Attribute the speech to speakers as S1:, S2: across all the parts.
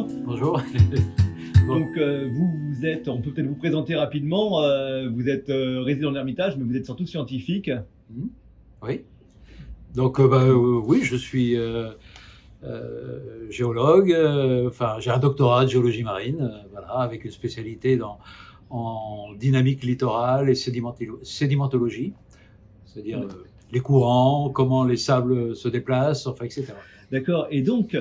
S1: bonjour.
S2: Bonjour. Bon.
S1: Donc vous êtes, on peut peut-être vous présenter rapidement, vous êtes résident de l'Ermitage, mais vous êtes surtout scientifique.
S2: Oui. Donc oui, je suis géologue. Enfin, j'ai un doctorat de géologie marine, voilà, avec une spécialité en dynamique littorale et sédimentologie, c'est-à-dire les courants, comment les sables se déplacent, enfin, etc.
S1: D'accord. Et donc,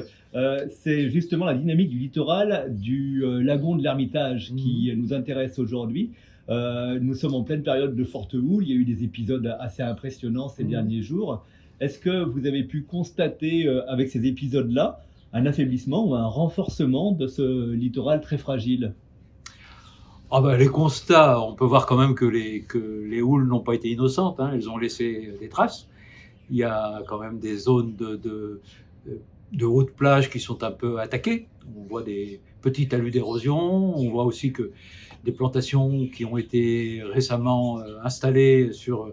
S1: c'est justement la dynamique du littoral du lagon de l'Ermitage qui nous intéresse aujourd'hui. Nous sommes en pleine période de forte houle. Il y a eu des épisodes assez impressionnants ces derniers jours. Est-ce que vous avez pu constater avec ces épisodes-là un affaiblissement ou un renforcement de ce littoral très fragile?
S2: Ah ben, les constats, on peut voir quand même que les houles n'ont pas été innocentes, hein, elles ont laissé des traces. Il y a quand même des zones de haute plage qui sont un peu attaquées. On voit des petits talus d'érosion, on voit aussi que des plantations qui ont été récemment installées sur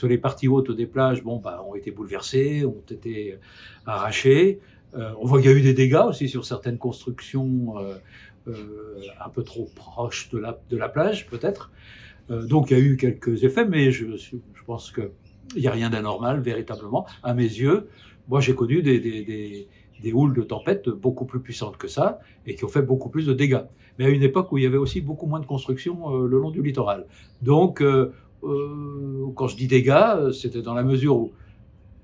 S2: les parties hautes des plages ont été bouleversées, ont été arrachées. On voit qu'il y a eu des dégâts aussi sur certaines constructions un peu trop proches de la plage, peut-être. Donc il y a eu quelques effets, mais je pense qu'il n'y a rien d'anormal, véritablement, à mes yeux. Moi, j'ai connu des houles de tempête beaucoup plus puissantes que ça et qui ont fait beaucoup plus de dégâts. Mais à une époque où il y avait aussi beaucoup moins de construction le long du littoral. Donc, quand je dis dégâts, c'était dans la mesure où,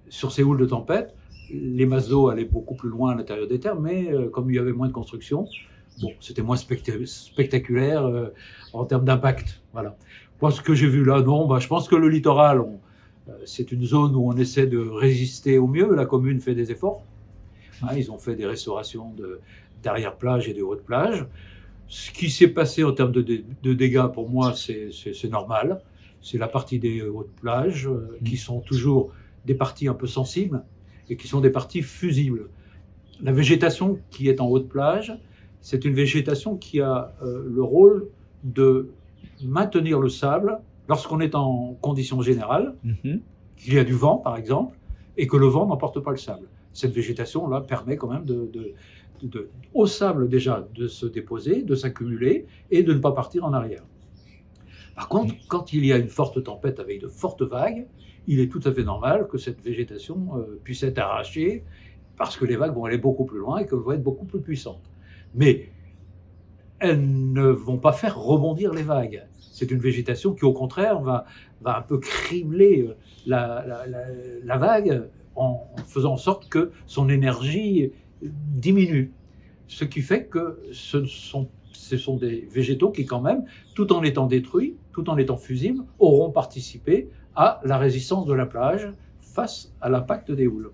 S2: sur ces houles de tempête, les masses d'eau allaient beaucoup plus loin à l'intérieur des terres, mais comme il y avait moins de construction, c'était moins spectaculaire en termes d'impact. Voilà. Moi, ce que j'ai vu là, non, je pense que le littoral, c'est une zone où on essaie de résister au mieux. La commune fait des efforts. Ils ont fait des restaurations d'arrière-plage et de haute-plage. Ce qui s'est passé en termes de dégâts, pour moi, c'est normal. C'est la partie des hautes plages qui sont toujours des parties un peu sensibles et qui sont des parties fusibles. La végétation qui est en haute plage, c'est une végétation qui a le rôle de maintenir le sable lorsqu'on est en conditions générales, qu'il y a du vent par exemple, et que le vent n'emporte pas le sable. Cette végétation-là permet quand même au sable déjà de se déposer, de s'accumuler et de ne pas partir en arrière. Par contre, quand il y a une forte tempête avec de fortes vagues, il est tout à fait normal que cette végétation puisse être arrachée parce que les vagues vont aller beaucoup plus loin et qu'elles vont être beaucoup plus puissantes. Mais elles ne vont pas faire rebondir les vagues. C'est une végétation qui, au contraire, va un peu cribler la vague en faisant en sorte que son énergie diminue. Ce qui fait que ce sont des végétaux qui, quand même, tout en étant détruits, tout en étant fusibles, auront participé à la résistance de la plage face à l'impact des houles.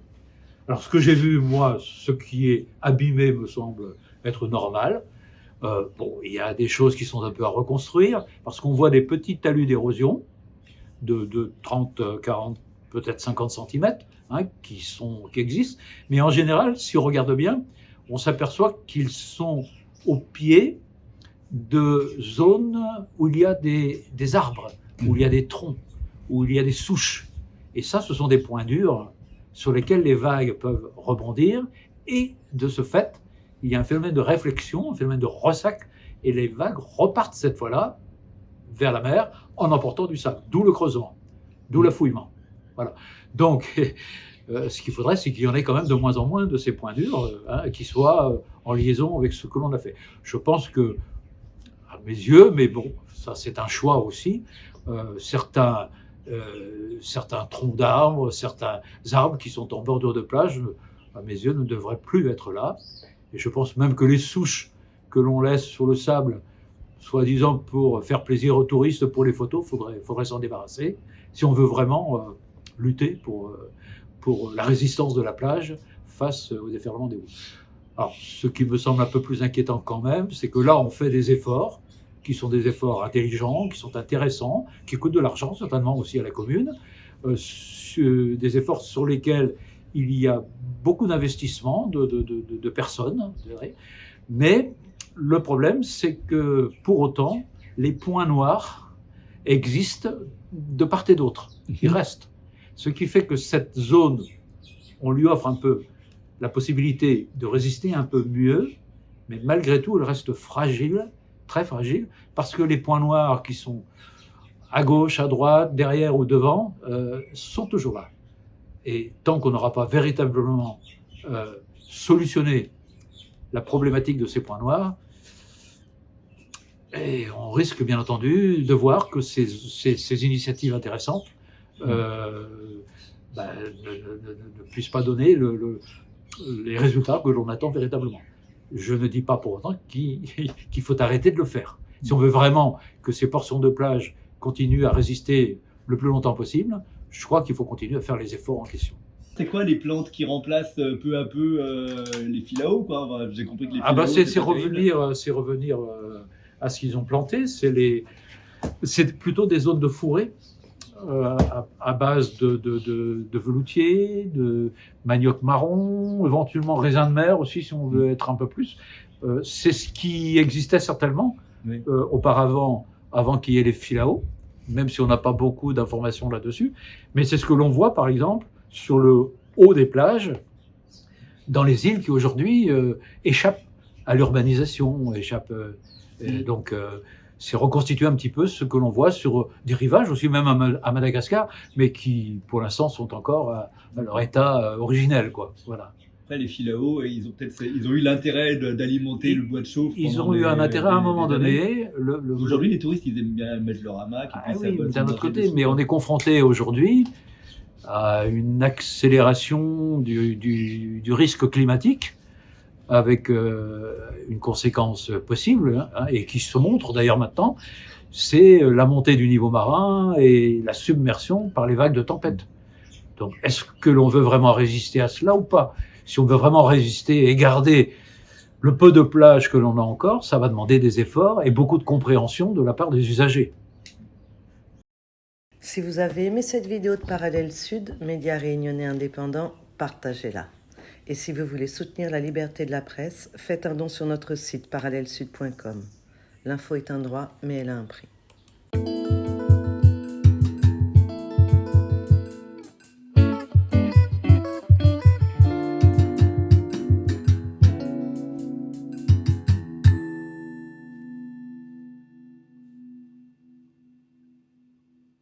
S2: Alors, ce que j'ai vu, moi, ce qui est abîmé me semble être normal. Il y a des choses qui sont un peu à reconstruire, parce qu'on voit des petits talus d'érosion de 30, 40, peut-être 50 cm, qui existent. Mais en général, si on regarde bien, on s'aperçoit qu'ils sont au pied de zones où il y a des arbres, où il y a des troncs, où il y a des souches. Et ça, ce sont des points durs sur lesquels les vagues peuvent rebondir. Et de ce fait, il y a un phénomène de réflexion, un phénomène de ressac, et les vagues repartent cette fois-là vers la mer en emportant du sable, d'où le creusement, d'où l'affouillement. Voilà. Donc, ce qu'il faudrait, c'est qu'il y en ait quand même de moins en moins de ces points durs qui soient en liaison avec ce que l'on a fait. Je pense que, à mes yeux, mais bon, ça c'est un choix aussi, certains troncs d'arbres, certains arbres qui sont en bordure de plage, à mes yeux, ne devraient plus être là. Et je pense même que les souches que l'on laisse sur le sable, soi-disant pour faire plaisir aux touristes pour les photos, faudrait s'en débarrasser si on veut vraiment lutter pour la résistance de la plage face au déferlement des houles. Alors, ce qui me semble un peu plus inquiétant quand même, c'est que là, on fait des efforts qui sont des efforts intelligents, qui sont intéressants, qui coûtent de l'argent certainement aussi à la commune, des efforts sur lesquels il y a beaucoup d'investissements de personnes, je dirais. Mais le problème, c'est que pour autant, les points noirs existent de part et d'autre. Ils restent. Ce qui fait que cette zone, on lui offre un peu la possibilité de résister un peu mieux, mais malgré tout, elle reste fragile, très fragile, parce que les points noirs qui sont à gauche, à droite, derrière ou devant, sont toujours là. Et tant qu'on n'aura pas véritablement solutionné la problématique de ces points noirs, et on risque bien entendu de voir que ces initiatives intéressantes ne puissent pas donner les résultats que l'on attend véritablement. Je ne dis pas pour autant qu'il faut arrêter de le faire. Si on veut vraiment que ces portions de plage continuent à résister le plus longtemps possible, je crois qu'il faut continuer à faire les efforts en question.
S1: C'est quoi les plantes qui remplacent peu à peu les filaos, quoi? Enfin, j'ai compris que les filaos,
S2: C'est revenir à ce qu'ils ont planté. C'est plutôt des zones de fourré à base de veloutier, de manioc marron, éventuellement raisin de mer aussi, si on veut être un peu plus. C'est ce qui existait certainement auparavant, avant qu'il y ait les filaos, même si on n'a pas beaucoup d'informations là-dessus. Mais c'est ce que l'on voit, par exemple, sur le haut des plages, dans les îles qui aujourd'hui échappent à l'urbanisation, donc c'est reconstituer un petit peu ce que l'on voit sur des rivages, aussi même à Madagascar, mais qui pour l'instant sont encore à leur état originel, quoi. Voilà.
S1: Après, les filaos, ils ont eu l'intérêt d'alimenter le bois de chauffe.
S2: Ils ont eu un intérêt à un moment donné.
S1: Aujourd'hui, les touristes, ils aiment bien mettre leur hamac.
S2: D'un autre côté, mais on est confronté aujourd'hui à une accélération du risque climatique, avec une conséquence possible, et qui se montre d'ailleurs maintenant, c'est la montée du niveau marin et la submersion par les vagues de tempête. Donc, est-ce que l'on veut vraiment résister à cela ou pas? Si on veut vraiment résister et garder le peu de plage que l'on a encore, ça va demander des efforts et beaucoup de compréhension de la part des usagers.
S3: Si vous avez aimé cette vidéo de Parallèle Sud, média réunionnais indépendant, partagez-la. Et si vous voulez soutenir la liberté de la presse, faites un don sur notre site parallèlesud.com. L'info est un droit, mais elle a un prix.